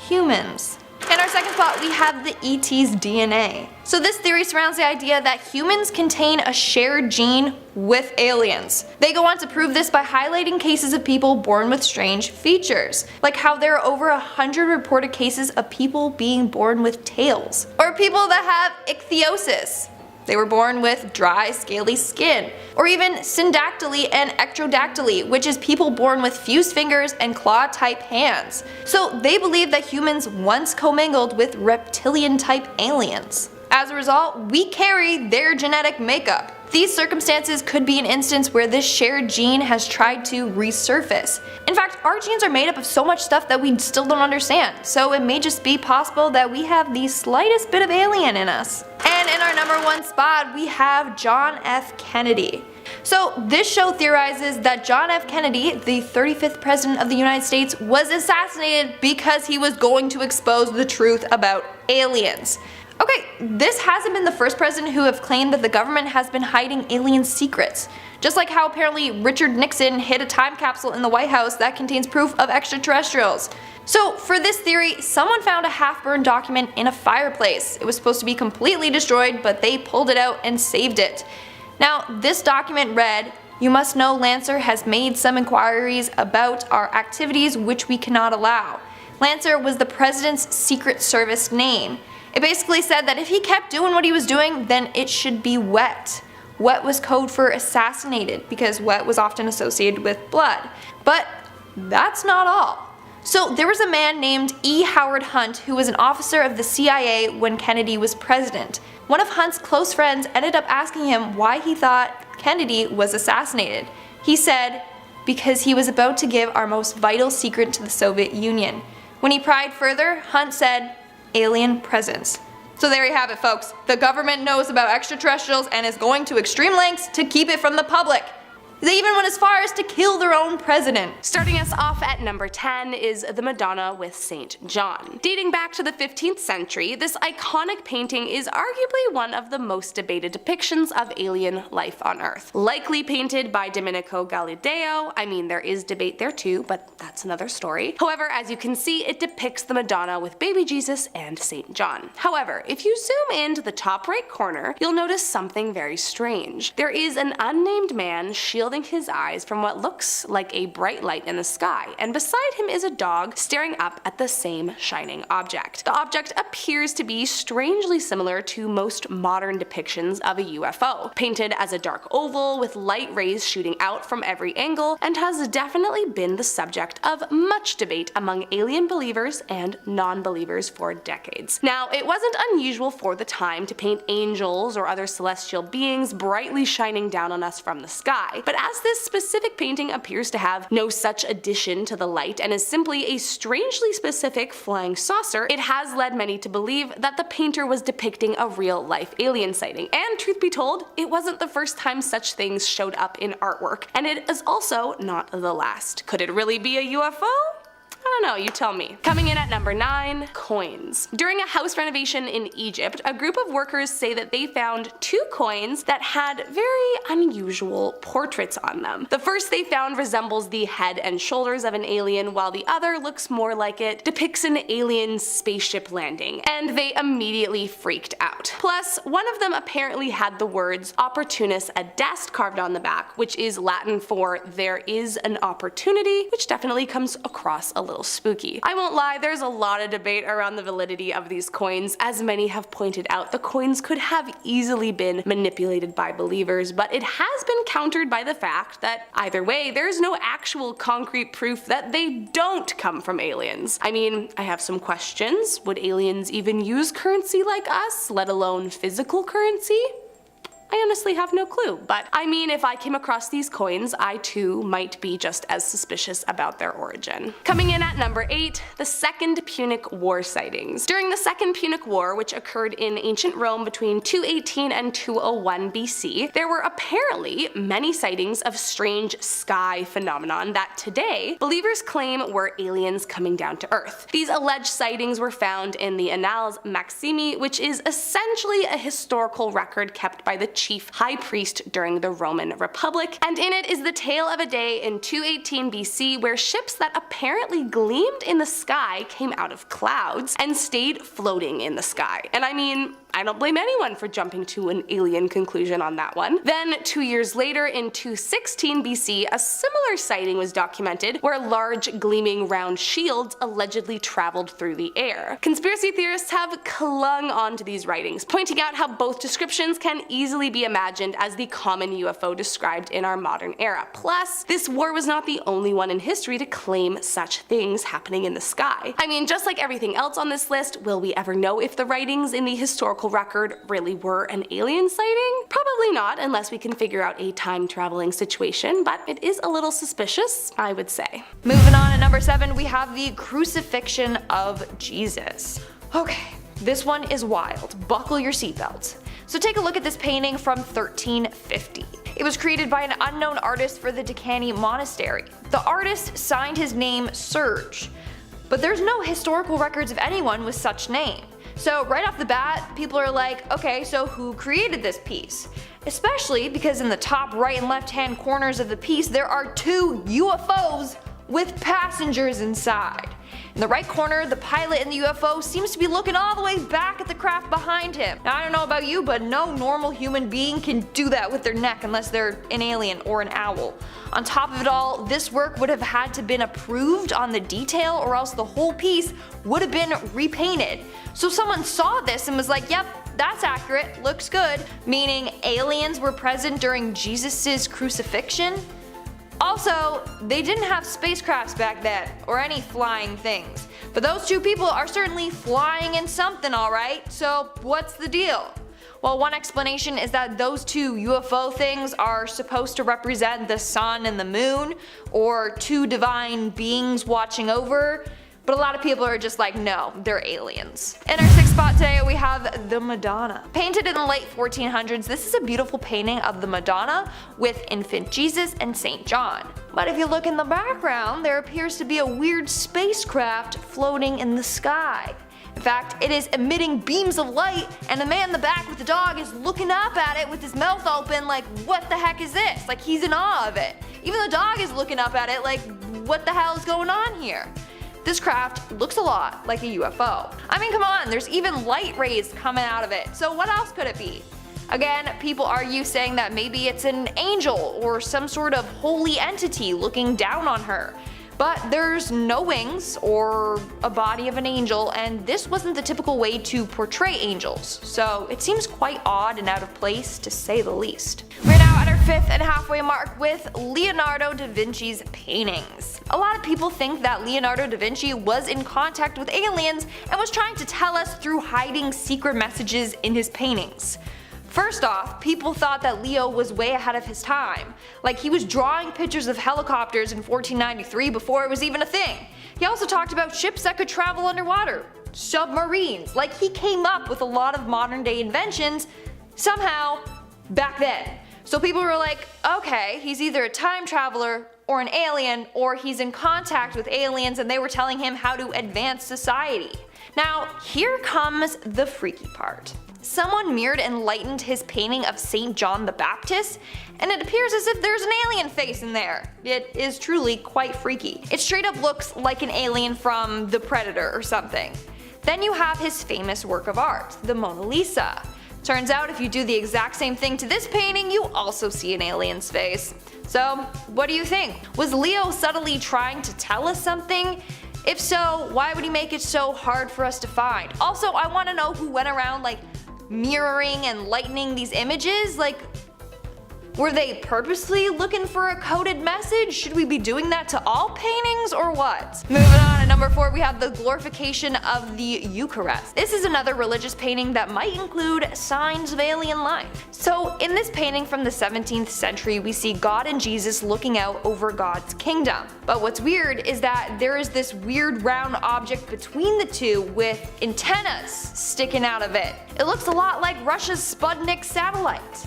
humans. In our 2nd spot, we have the ET's DNA. So this theory surrounds the idea that humans contain a shared gene with aliens. They go on to prove this by highlighting cases of people born with strange features, like how there are over 100 reported cases of people being born with tails, or people that have ichthyosis. They were born with dry, scaly skin, or even syndactyly and ectrodactyly, which is people born with fused fingers and claw-type hands. So they believe that humans once commingled with reptilian-type aliens. As a result, we carry their genetic makeup. These circumstances could be an instance where this shared gene has tried to resurface. In fact, our genes are made up of so much stuff that we still don't understand, so it may just be possible that we have the slightest bit of alien in us. And in our number 1 spot, we have John F. Kennedy. So this show theorizes that John F. Kennedy, the 35th President of the United States, was assassinated because he was going to expose the truth about aliens. Okay, this hasn't been the first president who have claimed that the government has been hiding alien secrets. Just like how apparently Richard Nixon hid a time capsule in the White House that contains proof of extraterrestrials. So for this theory, someone found a half-burned document in a fireplace. It was supposed to be completely destroyed, but they pulled it out and saved it. Now, this document read, You must know Lancer has made some inquiries about our activities which we cannot allow. Lancer was the president's secret service name. It basically said that if he kept doing what he was doing, then it should be wet. Wet was code for assassinated, because wet was often associated with blood. But that's not all. So there was a man named E. Howard Hunt who was an officer of the CIA when Kennedy was president. One of Hunt's close friends ended up asking him why he thought Kennedy was assassinated. He said, because he was about to give our most vital secret to the Soviet Union. When he pried further, Hunt said, alien presence. So there you have it, folks. The government knows about extraterrestrials and is going to extreme lengths to keep it from the public. They even went as far as to kill their own president. Starting us off at number 10 is the Madonna with St. John. Dating back to the 15th century, this iconic painting is arguably one of the most debated depictions of alien life on Earth. Likely painted by Domenico Galileo. I mean, there is debate there too, but that's another story. However, as you can see, it depicts the Madonna with baby Jesus and St. John. However, if you zoom into the top right corner, you'll notice something very strange. There is an unnamed man shielding his eyes from what looks like a bright light in the sky, and beside him is a dog staring up at the same shining object. The object appears to be strangely similar to most modern depictions of a UFO, painted as a dark oval with light rays shooting out from every angle, and has definitely been the subject of much debate among alien believers and non-believers for decades. Now, it wasn't unusual for the time to paint angels or other celestial beings brightly shining down on us from the sky, but as this specific painting appears to have no such addition to the light and is simply a strangely specific flying saucer, it has led many to believe that the painter was depicting a real-life alien sighting. And truth be told, it wasn't the first time such things showed up in artwork, and it is also not the last. Could it really be a UFO? I don't know, you tell me. Coming in at number 9, coins. During a house renovation in Egypt, a group of workers say that they found 2 coins that had very unusual portraits on them. The first they found resembles the head and shoulders of an alien, while the other looks more like it depicts an alien spaceship landing, and they immediately freaked out. Plus, one of them apparently had the words opportunus ad est carved on the back, which is Latin for there is an opportunity, which definitely comes across a little spooky. I won't lie, there's a lot of debate around the validity of these coins. As many have pointed out, the coins could have easily been manipulated by believers, but it has been countered by the fact that either way, there's no actual concrete proof that they don't come from aliens. I mean, I have some questions. Would aliens even use currency like us, let alone physical currency? I honestly have no clue, but I mean, if I came across these coins, I too might be just as suspicious about their origin. Coming in at number 8, the Second Punic War sightings. During the Second Punic War, which occurred in ancient Rome between 218 and 201 BC, there were apparently many sightings of strange sky phenomenon that today believers claim were aliens coming down to Earth. These alleged sightings were found in the Annales Maximi, which is essentially a historical record kept by the chief high priest during the Roman Republic, and in it is the tale of a day in 218 BC where ships that apparently gleamed in the sky came out of clouds and stayed floating in the sky. And I mean, I don't blame anyone for jumping to an alien conclusion on that one. Then 2 years later, in 216 BC, a similar sighting was documented where large gleaming round shields allegedly traveled through the air. Conspiracy theorists have clung onto these writings, pointing out how both descriptions can easily be imagined as the common UFO described in our modern era. Plus, this war was not the only one in history to claim such things happening in the sky. I mean, just like everything else on this list, will we ever know if the writings in the historical record really were an alien sighting? Probably not, unless we can figure out a time traveling situation, but it is a little suspicious, I would say. Moving on at number 7, we have the crucifixion of Jesus. Okay, this one is wild. Buckle your seatbelts. So take a look at this painting from 1350. It was created by an unknown artist for the Decani Monastery. The artist signed his name Serge, but there's no historical records of anyone with such name. So right off the bat, people are like, okay, so who created this piece? Especially because in the top right and left hand corners of the piece there are 2 UFOs with passengers inside. In the right corner, the pilot in the UFO seems to be looking all the way back at the craft behind him. Now I don't know about you, but no normal human being can do that with their neck unless they're an alien or an owl. On top of it all, this work would have had to been approved on the detail or else the whole piece would have been repainted. So someone saw this and was like, yep, that's accurate, looks good, meaning aliens were present during Jesus' crucifixion. Also, they didn't have spacecrafts back then, or any flying things. But those two people are certainly flying in something, alright, so what's the deal? Well, one explanation is that those two UFO things are supposed to represent the sun and the moon, or two divine beings watching over. But a lot of people are just like, no, they're aliens. In our sixth spot today, we have the Madonna. Painted in the late 1400s, this is a beautiful painting of the Madonna with infant Jesus and St. John. But if you look in the background, there appears to be a weird spacecraft floating in the sky. In fact, it is emitting beams of light, and the man in the back with the dog is looking up at it with his mouth open like, what the heck is this? Like, he's in awe of it. Even the dog is looking up at it like, what the hell is going on here? This craft looks a lot like a UFO. I mean, come on, there's even light rays coming out of it, so what else could it be? Again, people argue saying that maybe it's an angel or some sort of holy entity looking down on her. But there's no wings or a body of an angel, and this wasn't the typical way to portray angels, so it seems quite odd and out of place to say the least. We're now at our fifth and halfway mark with Leonardo da Vinci's paintings. A lot of people think that Leonardo da Vinci was in contact with aliens and was trying to tell us through hiding secret messages in his paintings. First off, people thought that Leo was way ahead of his time. Like, he was drawing pictures of helicopters in 1493 before it was even a thing. He also talked about ships that could travel underwater, submarines. Like, he came up with a lot of modern day inventions somehow back then. So people were like, okay, he's either a time traveler or an alien, or he's in contact with aliens and they were telling him how to advance society. Now, here comes the freaky part. Someone mirrored and lightened his painting of St. John the Baptist, and it appears as if there's an alien face in there. It is truly quite freaky. It straight up looks like an alien from The Predator or something. Then you have his famous work of art, the Mona Lisa. Turns out if you do the exact same thing to this painting, you also see an alien's face. So, what do you think? Was Leo subtly trying to tell us something? If so, why would he make it so hard for us to find? Also, I want to know who went around like mirroring and lightening these images. Like, were they purposely looking for a coded message? Should we be doing that to all paintings or what? Moving on, at number 4 we have the glorification of the Eucharist. This is another religious painting that might include signs of alien life. So in this painting from the 17th century, we see God and Jesus looking out over God's kingdom. But what's weird is that there is this weird round object between the two with antennas sticking out of it. It looks a lot like Russia's Sputnik satellite.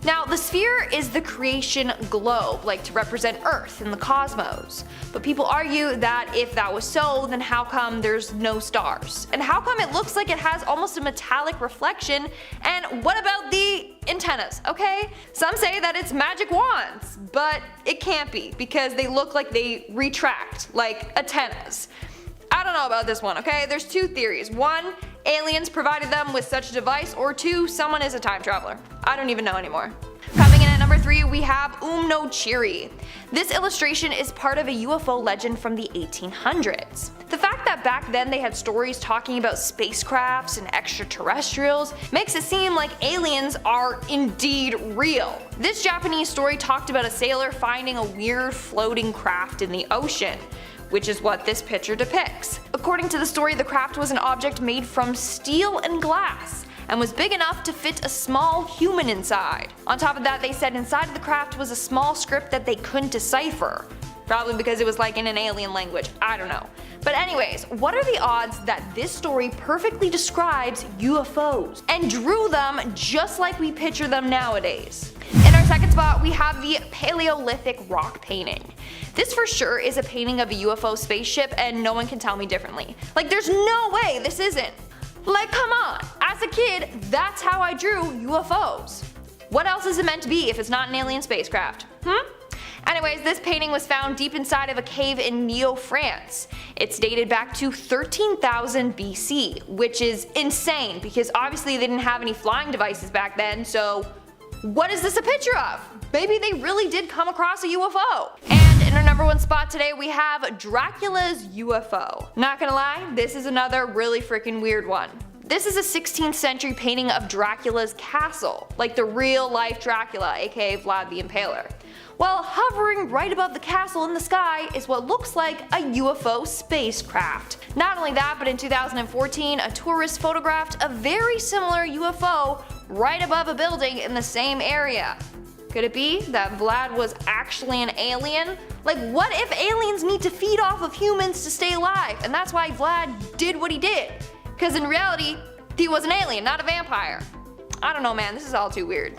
Now, the sphere is the creation globe, like to represent Earth and the cosmos. But people argue that if that was so, then how come there's no stars? And how come it looks like it has almost a metallic reflection? And what about the antennas, okay? Some say that it's magic wands, but it can't be because they look like they retract, like antennas. I don't know about this one, okay? There's two theories. One, aliens provided them with such a device, or two, someone is a time traveler. I don't even know anymore. Coming in at number 3, we have no Chiri. This illustration is part of a UFO legend from the 1800s. The fact that back then they had stories talking about spacecrafts and extraterrestrials makes it seem like aliens are indeed real. This Japanese story talked about a sailor finding a weird floating craft in the ocean, which is what this picture depicts. According to the story, the craft was an object made from steel and glass, and was big enough to fit a small human inside. On top of that, they said inside of the craft was a small script that they couldn't decipher. Probably because it was like in an alien language, I don't know. But anyways, what are the odds that this story perfectly describes UFOs and drew them just like we picture them nowadays? In our second spot, we have the Paleolithic rock painting. This for sure is a painting of a UFO spaceship, and no one can tell me differently. Like, there's no way this isn't. Like, come on, as a kid, that's how I drew UFOs. What else is it meant to be if it's not an alien spacecraft? Anyways, this painting was found deep inside of a cave in Neo, France. It's dated back to 13,000 BC, which is insane because obviously they didn't have any flying devices back then, so what is this a picture of? Maybe they really did come across a UFO. And in our number one spot today we have Dracula's UFO. Not gonna lie, this is another really freaking weird one. This is a 16th century painting of Dracula's castle, like the real life Dracula, aka Vlad the Impaler. Well, hovering right above the castle in the sky is what looks like a UFO spacecraft. Not only that, but in 2014 a tourist photographed a very similar UFO right above a building in the same area. Could it be that Vlad was actually an alien? Like, what if aliens need to feed off of humans to stay alive, and that's why Vlad did what he did? Because in reality, he was an alien, not a vampire. I don't know, man, this is all too weird.